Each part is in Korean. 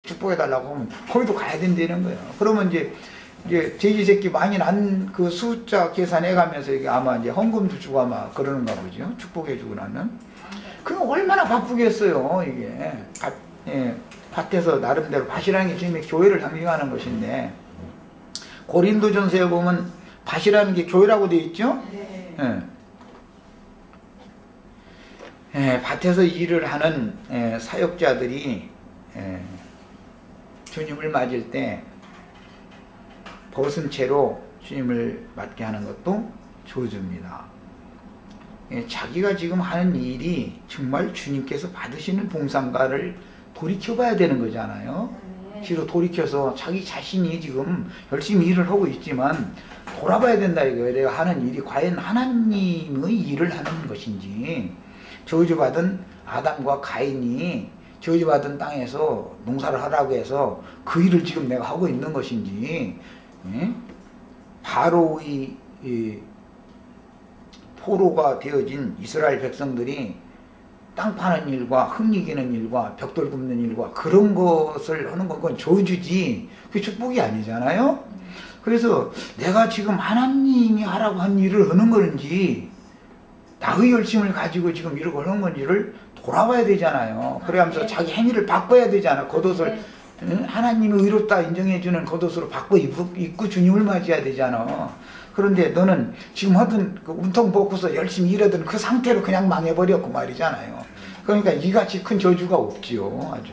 축복해달라고 하면 거기도 가야 된다는 거예요. 그러면 이제 돼지 새끼 많이 난 그 숫자 계산해 가면서 이게 아마 이제 헌금도 주고 아마 그러는가 보죠. 축복해주고 나는. 그거 얼마나 바쁘겠어요, 이게. 밭에서 나름대로 밭이라는 게 주님의 교회를 상징하는 것인데, 고린도전서에 보면 밭이라는 게 교회라고 되어 있죠? 밭에서 일을 하는 사역자들이 주님을 맞을 때 벗은 채로 주님을 맞게 하는 것도 저주입니다. 자기가 지금 하는 일이 정말 주님께서 받으시는 봉사인가를 돌이켜봐야 되는 거잖아요. 뒤로 돌이켜서 자기 자신이 지금 열심히 일을 하고 있지만 돌아봐야 된다 이거예요. 내가 하는 일이 과연 하나님의 일을 하는 것인지, 저주받은 아담과 가인이 저주받은 땅에서 농사를 하라고 해서 그 일을 지금 내가 하고 있는 것인지, 바로의 포로가 되어진 이스라엘 백성들이 땅 파는 일과 흙이기는 일과 벽돌 굽는 일과 그런 것을 하는 건 그건 저주지, 그게 축복이 아니잖아요. 그래서 내가 지금 하나님이 하라고 한 일을 하는 건지 나의 열심을 가지고 지금 이러고 하는 건지를 돌아봐야 되잖아요. 그래야면서 자기 행위를 바꿔야 되잖아. 겉옷을 하나님이 의롭다 인정해주는 겉옷으로 바꿔 입고 주님을 맞이해야 되잖아. 그런데 너는 지금 하던 그 움통 벗고서 열심히 일하던 그 상태로 그냥 망해버렸고 말이잖아요. 그러니까 이같이 큰 저주가 없지요. 아주.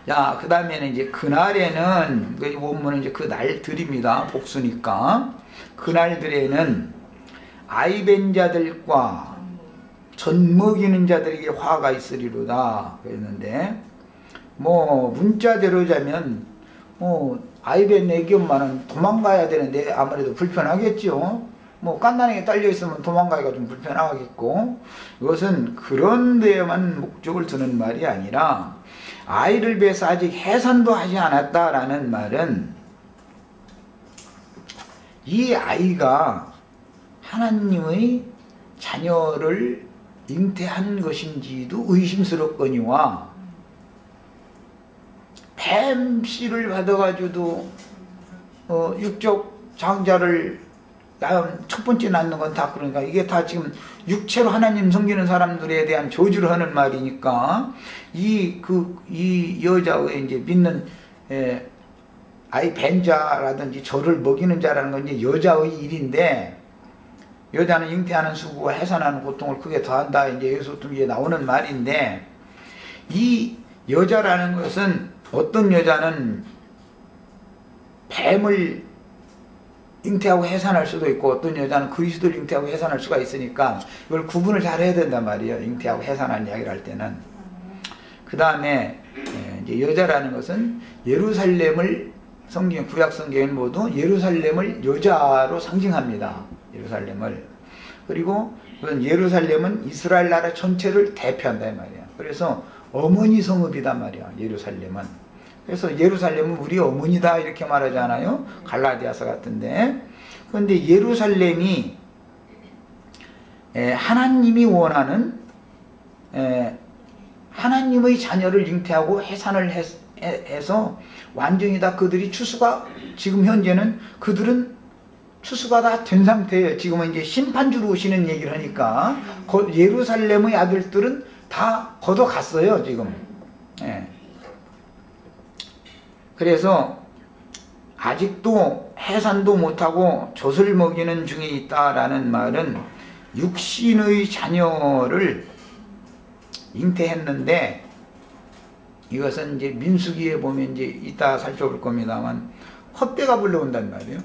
자, 그 다음에는 이제 그날에는, 원문은 이제 그 날들입니다. 복수니까. 그날들에는 아이 벤 자들과 젖 먹이는 자들에게 화가 있으리로다 그랬는데, 문자대로 자면 아이 벤 애기 엄마는 도망가야 되는데 아무래도 불편하겠죠. 깐난하게 딸려있으면 도망가기가 좀 불편하겠고, 이것은 그런 데에만 목적을 두는 말이 아니라 아이를 배서 아직 해산도 하지 않았다라는 말은 이 아이가 하나님의 자녀를 잉태한 것인지도 의심스럽거니와, 뱀씨를 받아가지고도 육적 장자를 첫 번째 낳는 건 다, 그러니까 이게 다 지금 육체로 하나님 섬기는 사람들에 대한 저주를 하는 말이니까, 이 여자의 이제 믿는 아이 벤 자라든지 저를 먹이는 자라는 건 이제 여자의 일인데, 여자는 잉태하는 수고와 해산하는 고통을 크게 더한다, 이제 여기서 이제 나오는 말인데, 이 여자라는 것은 어떤 여자는 뱀을 잉태하고 해산할 수도 있고, 어떤 여자는 그리스도를 잉태하고 해산할 수가 있으니까 이걸 구분을 잘 해야 된단 말이에요. 잉태하고 해산하는 이야기를 할 때는. 그 다음에 이제 여자라는 것은 예루살렘을, 성경 구약 성경은 모두 예루살렘을 여자로 상징합니다. 예루살렘을. 그리고 그건 예루살렘은 이스라엘 나라 전체를 대표한다 이 말이야. 그래서 어머니 성읍이단 말이야, 예루살렘은. 그래서 예루살렘은 우리 어머니다 이렇게 말하잖아요. 갈라디아서 같은데. 그런데 예루살렘이 하나님이 원하는 하나님의 자녀를 잉태하고 해산을 해서 완전히 다 그들이 추수가, 지금 현재는 그들은 추수가 다 된 상태예요. 지금은 이제 심판주로 오시는 얘기를 하니까 예루살렘의 아들들은 다 걷어갔어요 지금. 그래서 아직도 해산도 못하고 젖을 먹이는 중에 있다라는 말은 육신의 자녀를 잉태했는데, 이것은 이제 민수기에 보면 이제 이따 살펴볼 겁니다만 헛되가 불러온단 말이에요.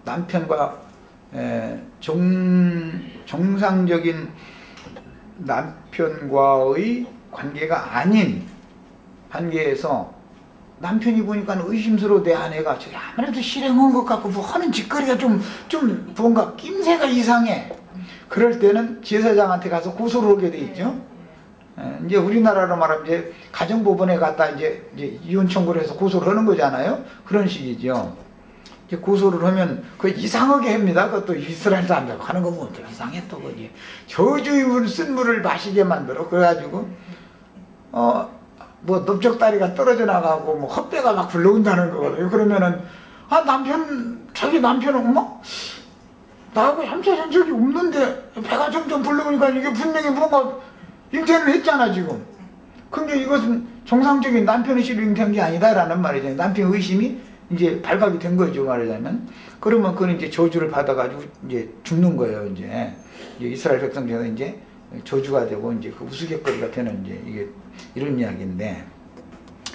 남편과 정상적인 남편과의 관계가 아닌 관계에서 남편이 보니까 의심스러워, 내 아내가 저기 아무래도 실행한 것 같고 뭐 하는 짓거리가 좀 뭔가 낌새가 이상해. 그럴 때는 제사장한테 가서 고소를 하게 돼 있죠. 이제 우리나라로 말하면 이제 가정법원에 갔다 이제 이혼 청구를 해서 고소를 하는 거잖아요. 그런 식이죠. 이제 고소를 하면 그 이상하게 합니다. 그것도 이스라엘 사람들 하는 거 보면 또 이상해. 또 저주의 쓴 물을 마시게 만들어. 그래가지고 뭐 넓적다리가 떨어져 나가고 뭐 헛배가 막 불러온다는 거거든요. 그러면은 자기 남편은 나하고 함께한 적이 없는데 배가 점점 불러오니까 이게 분명히 뭔가 잉태를 했잖아 지금. 근데 이것은 정상적인 남편의식으로 잉태한 게 아니다라는 말이잖아요. 남편 의심이 이제 발각이 된 거죠, 말하자면. 그러면 그는 이제 저주를 받아가지고 이제 죽는 거예요, 이제 이스라엘 백성 중에서 이제 저주가 되고 이제 그 우스갯거리가 되는 이제 이게 이런 이야기인데,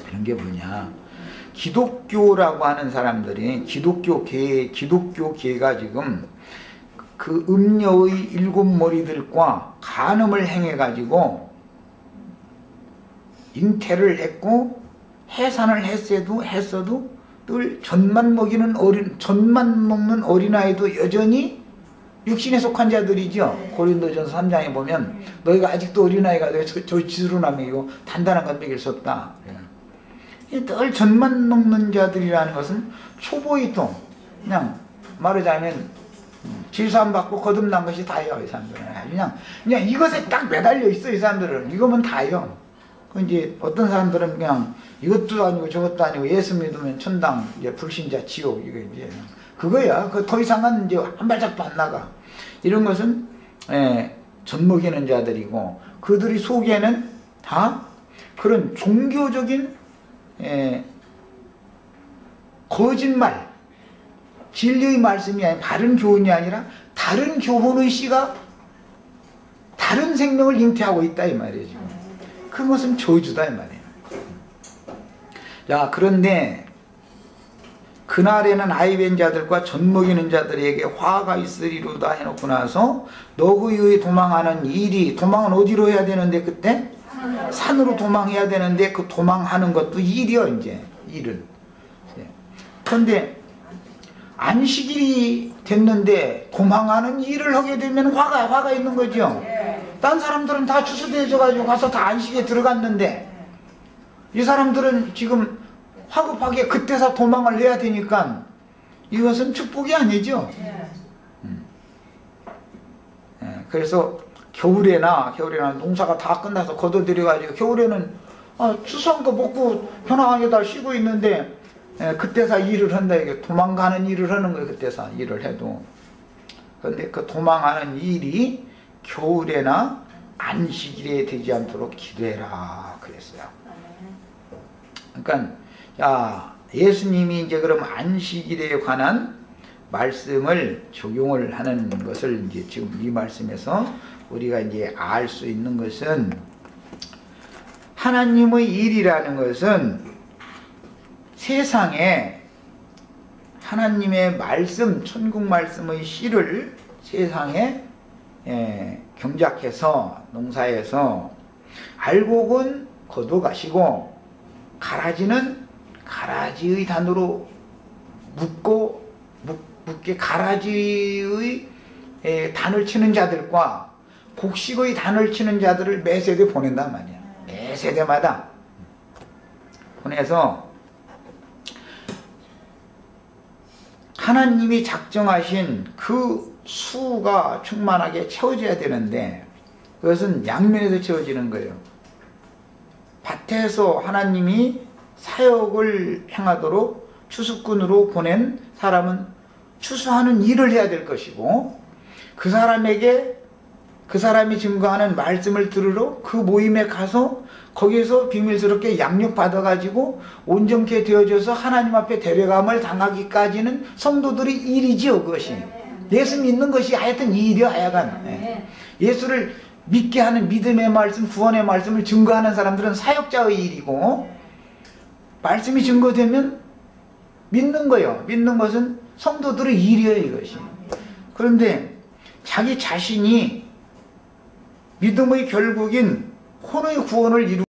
이런 게 뭐냐. 기독교라고 하는 사람들이 기독교계가 지금 그 음녀의 일곱 머리들과 간음을 행해가지고 잉태를 했고 해산을 했어도 늘 젖만 먹는 어린아이도 여전히 육신에 속한 자들이죠. 고린도전서 3장에 보면 너희가 아직도 어린아이가 되어 저지루나 먹이고 단단한 건 먹일 수 없다. 늘 젖만 먹는 자들이라는 것은 초보이통, 그냥 말하자면 질서안 받고 거듭난 것이 다예요. 이 사람들은 그냥 이것에 딱 매달려 있어. 이 사람들은 이거면 다예요. 그 이제 어떤 사람들은 그냥 이것도 아니고 저것도 아니고 예수 믿으면 천당, 이제 불신자 지옥, 이거 이제 그거야. 그 더 이상은 이제 한 발짝도 안 나가. 이런 것은 젖먹이는 자들이고, 그들이 속에는 다 그런 종교적인 거짓말, 진리의 말씀이 아니라 바른 교훈이 아니라 다른 교훈의 씨가 다른 생명을 잉태하고 있다 이 말이에요. 지금 그것은 저주다 이 말이에요. 자, 그런데 그날에는 아이벤 자들과 젖먹이는 자들에게 화가 있으리로다 해놓고 나서 너희의 도망하는 일이, 도망은 어디로 해야 되는데 그때? 산으로 도망해야 되는데 그 도망하는 것도 일이요. 이제 일은. 그런데 안식일이 됐는데 도망하는 일을 하게 되면 화가 있는 거죠. 딴 사람들은 다 추수되어져 가지고 가서 다 안식에 들어갔는데 이 사람들은 지금 화급하게 그때서 도망을 해야 되니까 이것은 축복이 아니죠. 그래서 겨울에나 농사가 다 끝나서 걷어들여가지고 겨울에는 추수한 거 먹고 편안하게 다 쉬고 있는데 그때서 일을 한다. 이게 도망가는 일을 하는 거예요. 그때서 일을 해도. 그런데 그 도망하는 일이 겨울에나 안식일에 되지 않도록 기도해라 그랬어요. 그러니까 예수님이 이제 그럼 안식일에 관한 말씀을 적용을 하는 것을 이제 지금 이 말씀에서 우리가 이제 알 수 있는 것은, 하나님의 일이라는 것은 세상에 하나님의 말씀, 천국 말씀의 씨를 세상에 경작해서 농사에서 알곡은 거둬가시고 가라지는 가라지의 단으로 묻게 가라지의 단을 치는 자들과 곡식의 단을 치는 자들을 매 세대 보낸단 말이야. 매 세대마다 보내서 하나님이 작정하신 그 수가 충만하게 채워져야 되는데 그것은 양면에서 채워지는 거예요. 밭에서 하나님이 사역을 행하도록 추수꾼으로 보낸 사람은 추수하는 일을 해야 될 것이고, 그 사람에게 그 사람이 증거하는 말씀을 들으러 그 모임에 가서 거기에서 비밀스럽게 양육받아 가지고 온전케 되어져서 하나님 앞에 데려감을 당하기까지는 성도들의 일이지요. 그것이 예수 믿는 것이 하여튼 일이요. 하여간 예수를 믿게 하는 믿음의 말씀, 구원의 말씀을 증거하는 사람들은 사역자의 일이고, 말씀이 증거되면 믿는 거예요. 믿는 것은 성도들의 일이에요. 이것이. 그런데 자기 자신이 믿음의 결국인 혼의 구원을 이루고